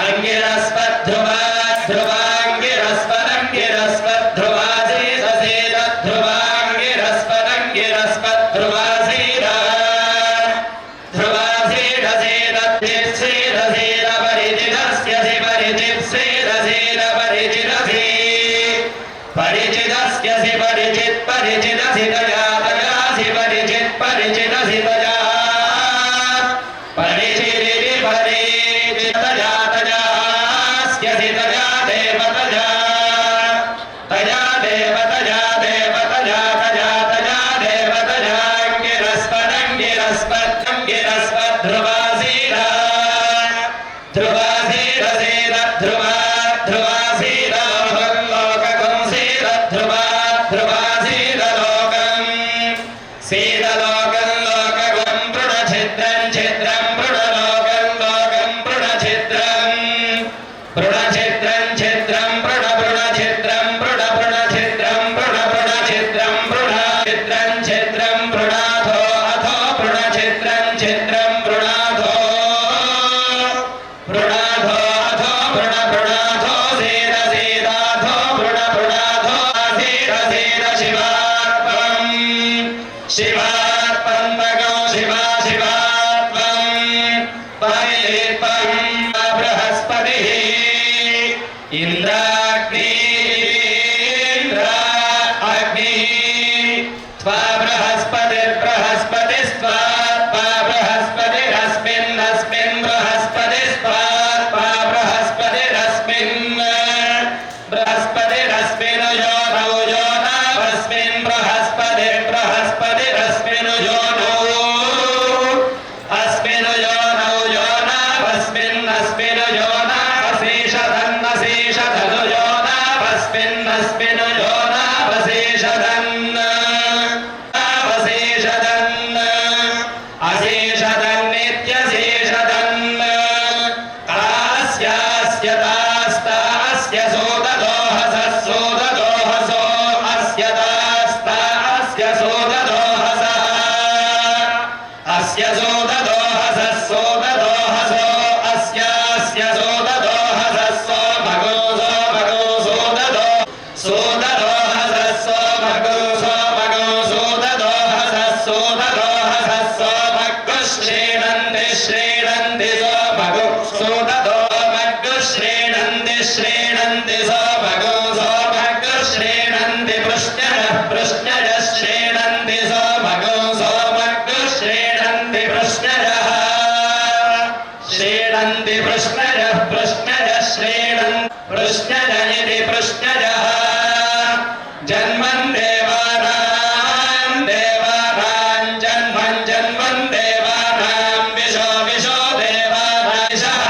अंगिरस्पध्रुवा ध्रुवांगिरस्पदंगिरस्पध्रुवा सेद ध्रुवांगिरस्पदंगिरस्पध्रुवा सेद ध्रुवा सेद सेद सेद सेद परिचितस्य से परिचित सेद परिचितसे परिचितस्य से परिचित परिचितसे तया तया से परिचित परिचितसे तया परिचिते परिचित तया तयास्य से तया देवतया तया देवतया देवतया तया तया देवतया अंगिरस्पदंगिरस्पदंगिरस्पद ध्रुवा सेद ध्रुवा सेद सेद ध्रुवा ध्रुवा सेद लोकं सेद ध्रुवा ध्रुवा सेद लोकं लोकं पृणछिद्रं छिद्रं पृणलोकं लोकं पृणछिद्रं पृणछिद्रं छिद्रं पृणछिद्रं पृणछिद्रं पृणछिद्रं पृणछिद्रं छिद्रं पृणाथो अथो पृणछिद्रं छिद्रं पृणाथो पृणाथो अथो पृणपृणाथो सेद सेदाथो पृणपृणाथो सेद सेद शिवात्मं शिवात्मं भगो शिवा शिवात्मं परिलिप्तं बृहस्पतिः इंद्राग्नि इंद्र अग्नि त्वा बृहस्पतिर्बृहस्पतिस्त्वा बृहस्पतिरस्मिन् अस्मिन् बृहस्पतिस्त्वा बृहस्पतिरस्मिन् बृहस्पतिरस्मिन् योनौ योनावस्मिन् बृहस्पतिरस्मिन् योनौ अस्मिन् योनौ योनावस्मिन् अस्मिन् योनावशेषधन्नशेषधनु योनावस्मिन् अस्मिन् योनावशेषधन् अवशेषधन् अशेषधन्नित्यशेषधन् तास्यास्य तास्तास्य सोददोहसः सोददोहसो अस्य तास्तास्य सोददोहसः अस्य सोददोहसः सोददोहसो अस्यास्य सोददोहसः सोमगो सोमगो सोददो सोददोहसः सोमगो सोमगो सोददोहसः सोददोहसः सोमगो श्रीणन्ति श्रीणन्ति सोमगो सोददोमगो श्रीणन्ति श्रीणन्ति सोमगो सोमगो श्रीणन्ति पृष्णयः पृष्णयः श्रीणन्ति सोमगो सोमगो श्रीणन्ति पृष्णयः श्रीणन्ति पृष्णयः पृष्णयः श्रीणन्ति पृष्णयः इति पृष्णयः जन्मन् देवानां देवानां जन्मन् जन्मन् देवानां विशो विशो देवानां विशः